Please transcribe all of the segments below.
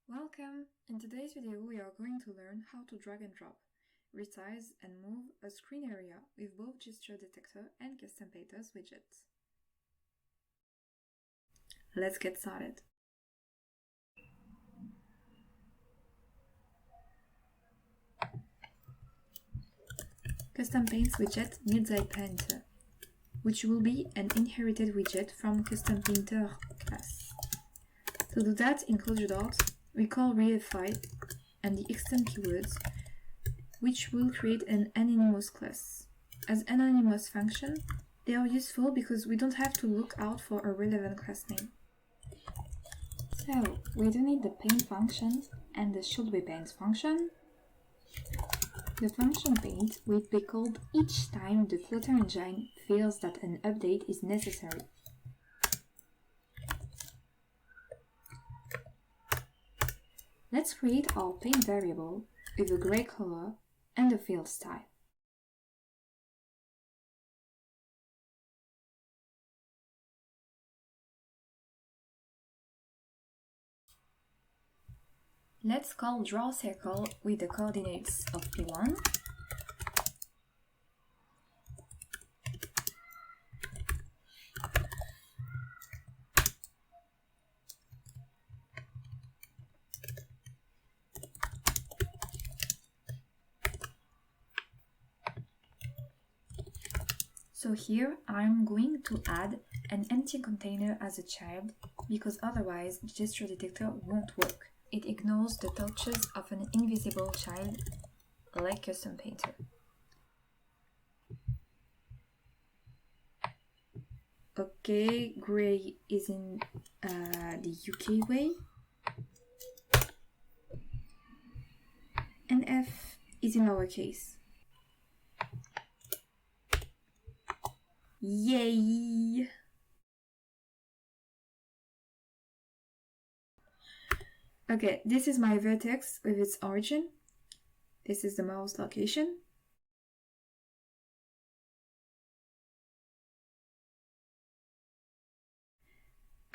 Welcome! In today's video we are going to learn how to drag and drop, resize and move a screen area with both gesture detector and custom painters widgets. Let's get started. Custom Paints widget needs a painter, which will be an inherited widget from Custom Painter class. To do that, in ClojureDart, we call reify and the extend keywords, which will create an anonymous class. As anonymous function, they are useful because we don't have to look out for a relevant class name. So, we do need the paint function and the should be paint function. The function paint will be called each time the Flutter engine feels that an update is necessary. Let's create our paint variable with a gray color and a field style. Let's call draw circle with the coordinates of P1, so here I'm going to add an empty container as a child because otherwise the gesture detector won't work. It ignores the touches of an invisible child like Custom Painter. Okay, gray is in the UK way and F is in lowercase. Yay! Okay, this is my vertex with its origin. This is the mouse location.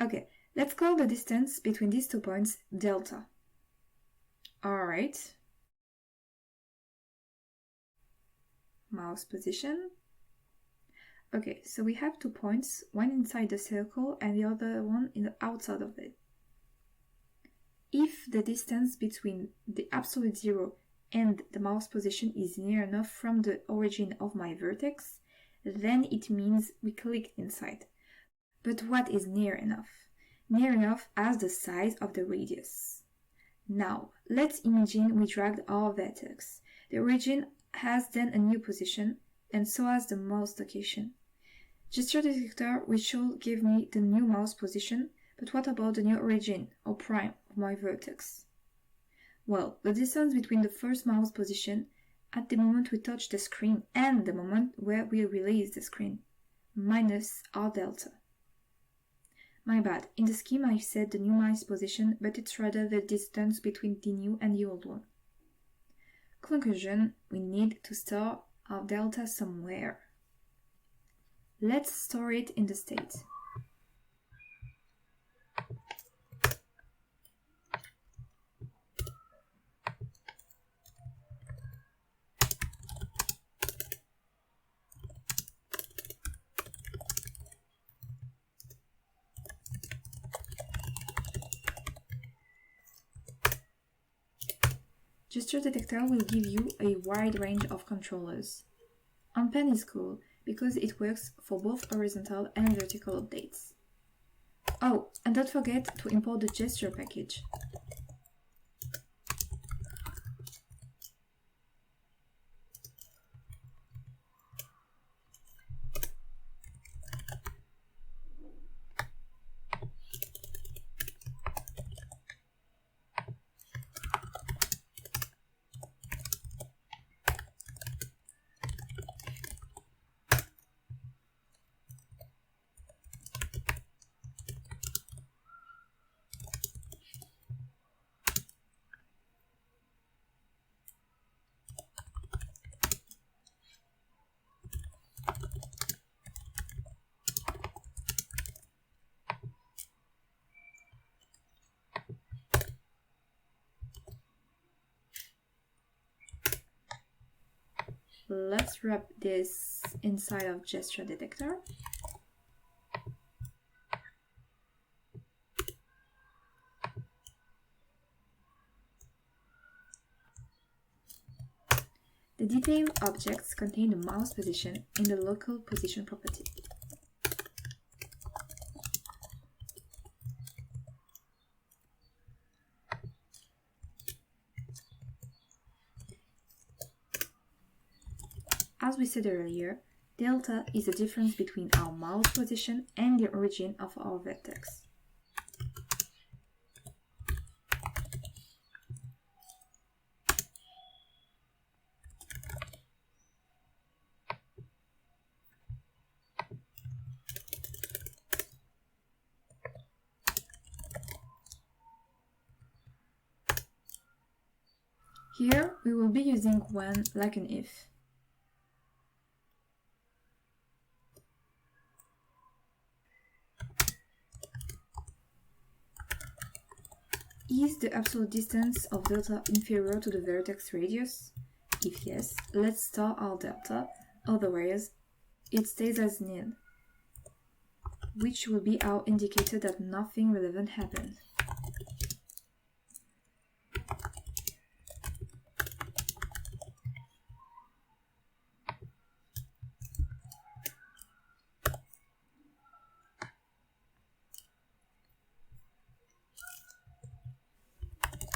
Okay, let's call the distance between these 2 points delta. Alright. Mouse position. Okay, so we have 2 points, one inside the circle and the other one in the outside of it. If the distance between the absolute zero and the mouse position is near enough from the origin of my vertex, then it means we clicked inside. But what is near enough? Near enough as the size of the radius. Now, let's imagine we dragged our vertex. The origin has then a new position, and so has the mouse location. Gesture detector which should give me the new mouse position, but what about the new origin, or prime, of my vertex? Well, the distance between the first mouse position at the moment we touch the screen and the moment where we release the screen, minus our delta. My bad, in the scheme I said the new mouse position, but it's rather the distance between the new and the old one. Conclusion, we need to store our delta somewhere. Let's store it in the state. Gesture detector will give you a wide range of controllers. On-pen is cool because it works for both horizontal and vertical updates. Oh, and don't forget to import the gesture package. Let's wrap this inside of gesture detector. The detail objects contain the mouse position in the local position property. As we said earlier, delta is the difference between our mouse position and the origin of our vertex. Here, we will be using when like an if. Is the absolute distance of delta inferior to the vertex radius? If yes, let's store our delta, otherwise it stays as nil, which will be our indicator that nothing relevant happened.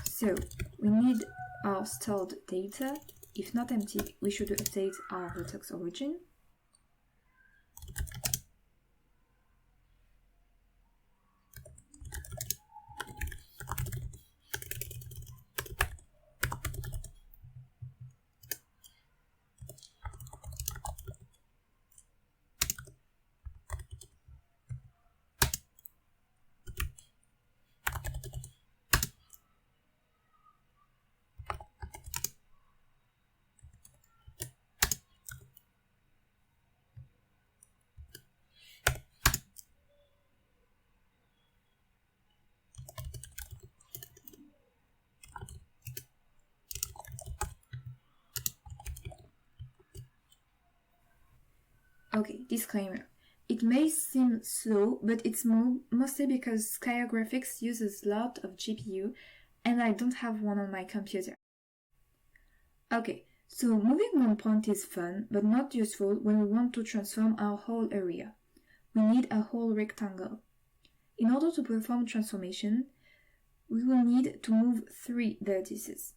So, we need our stored data. If not empty, we should update our vertex origin. Okay, disclaimer. It may seem slow, but it's mostly because Graphics uses a lot of GPU and I don't have one on my computer. Okay, so moving one point is fun, but not useful when we want to transform our whole area. We need a whole rectangle. In order to perform transformation, we will need to move 3 vertices.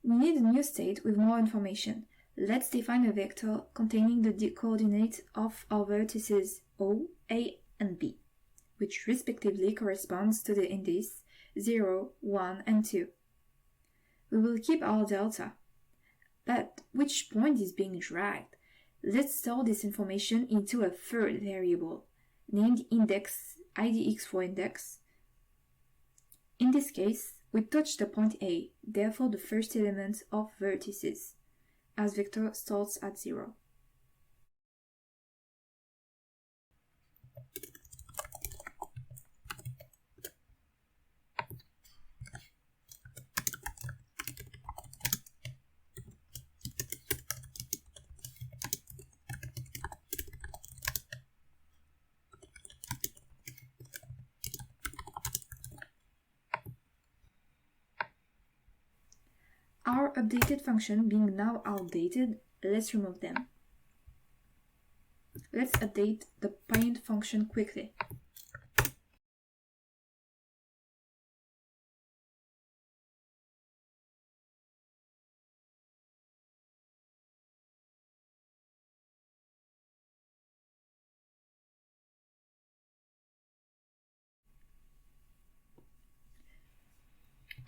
We need a new state with more information. Let's define a vector containing the coordinates of our vertices O, A, and B, which respectively corresponds to the indices 0, 1, and 2. We will keep our delta. But which point is being dragged? Let's store this information into a third variable, named index, IDX for index. In this case, we touch the point A, therefore the first element of vertices, as vector starts at 0. Our updated function being now outdated, let's remove them. Let's update the paint function quickly.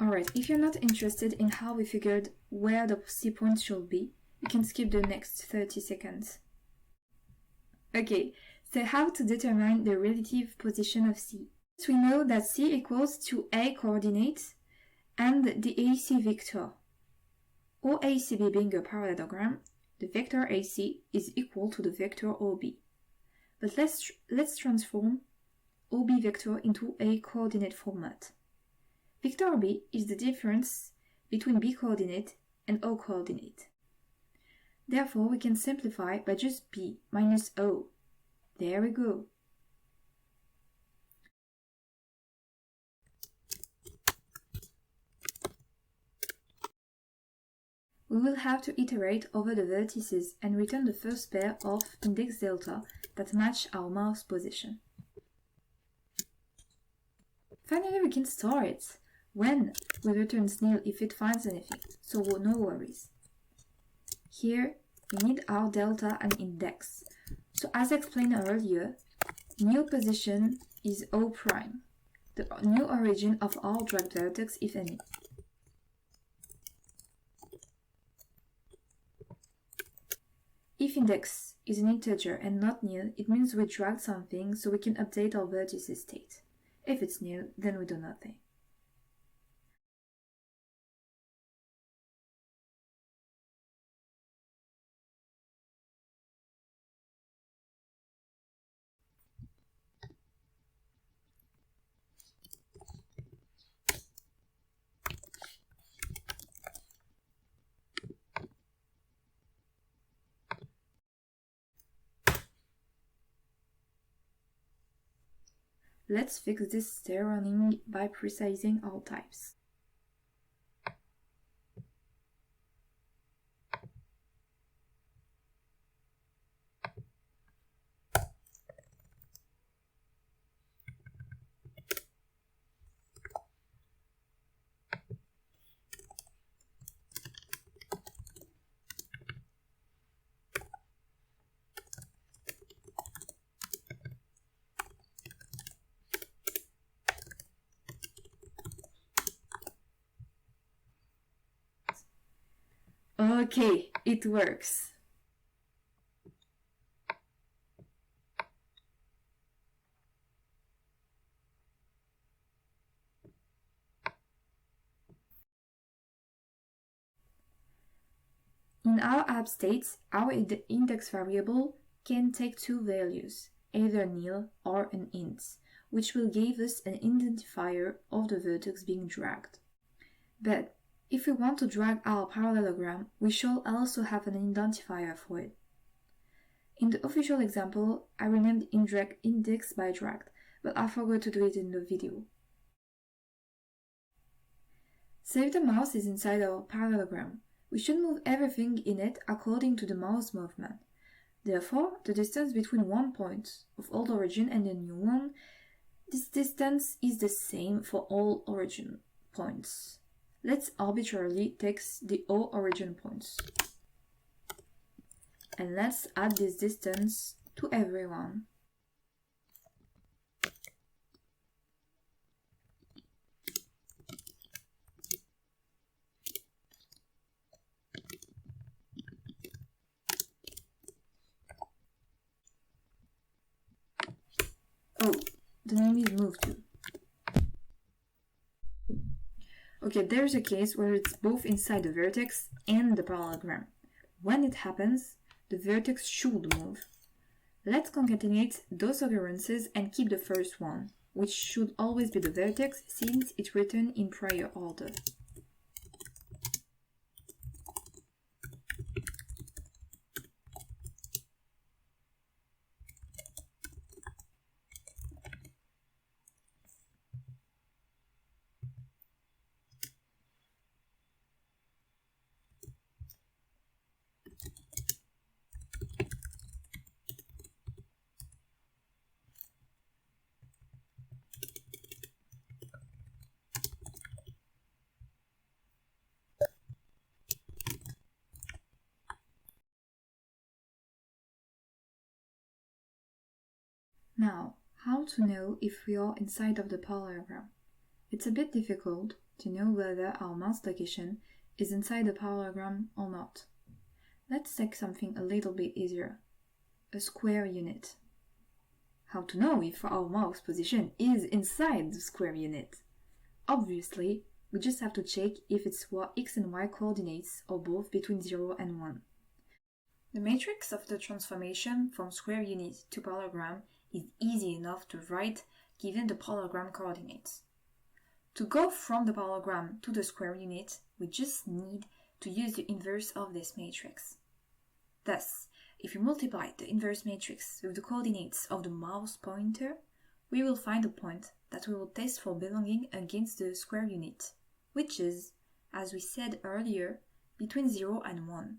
Alright, if you're not interested in how we figured where the C points should be, you can skip the next 30 seconds. Okay, so how to determine the relative position of C? So we know that C equals to A coordinate and the AC vector. OACB being a parallelogram, the vector AC is equal to the vector OB. But let's transform OB vector into A coordinate format. Vector B is the difference between B coordinate and O coordinate. Therefore, we can simplify by just b minus o. There we go. We will have to iterate over the vertices and return the first pair of index delta that match our mouse position. Finally, we can store it when we return nil if it finds anything, so no worries. Here, we need our delta and index. So as explained earlier, new position is O prime, the new origin of our dragged vertex, if any. If index is an integer and not nil, it means we dragged something so we can update our vertices state. If it's nil, then we do nothing. Let's fix this running by precising our types. Okay, it works. In our app states, our index variable can take two values, either nil or an int, which will give us an identifier of the vertex being dragged. But if we want to drag our parallelogram, we shall also have an identifier for it. In the official example, I renamed index by dragged, but I forgot to do it in the video. So if the mouse is inside our parallelogram, we should move everything in it according to the mouse movement. Therefore, the distance between one point of old origin and the new one, this distance is the same for all origin points. Let's arbitrarily take the O origin points. And let's add this distance to everyone. Oh, the name is moved to. Okay, there's a case where it's both inside the vertex and the parallelogram. When it happens, the vertex should move. Let's concatenate those occurrences and keep the first one, which should always be the vertex since it's written in prior order. Now, how to know if we are inside of the parallelogram? It's a bit difficult to know whether our mouse location is inside the parallelogram or not. Let's take something a little bit easier, a square unit. How to know if our mouse position is inside the square unit? Obviously, we just have to check if its x and y coordinates are both between 0 and 1. The matrix of the transformation from square unit to parallelogram is easy enough to write given the parallelogram coordinates. To go from the parallelogram to the square unit, we just need to use the inverse of this matrix. Thus, if we multiply the inverse matrix with the coordinates of the mouse pointer, we will find a point that we will test for belonging against the square unit, which is, as we said earlier, between 0 and 1.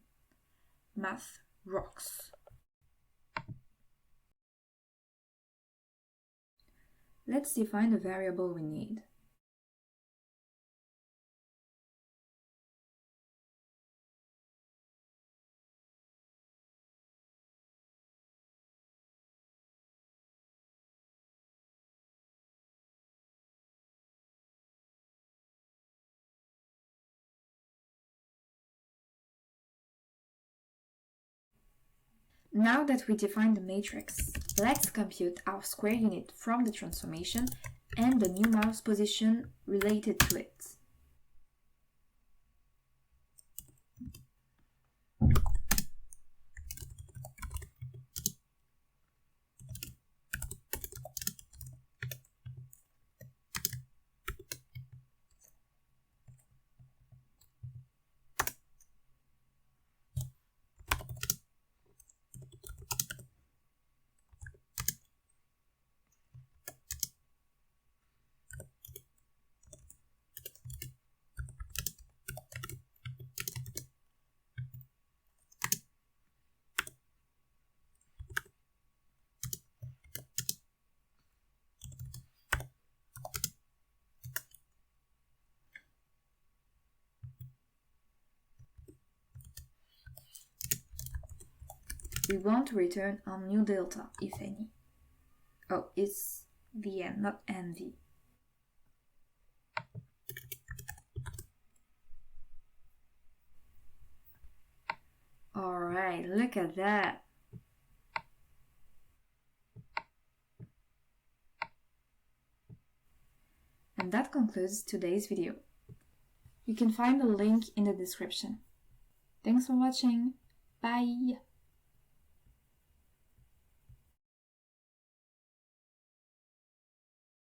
Math rocks! Let's define the variable we need. Now that we defined the matrix, let's compute our square unit from the transformation and the new mouse position related to it. We want to return a new delta, if any. Oh, it's VN, not NV. Alright, look at that. And that concludes today's video. You can find the link in the description. Thanks for watching. Bye!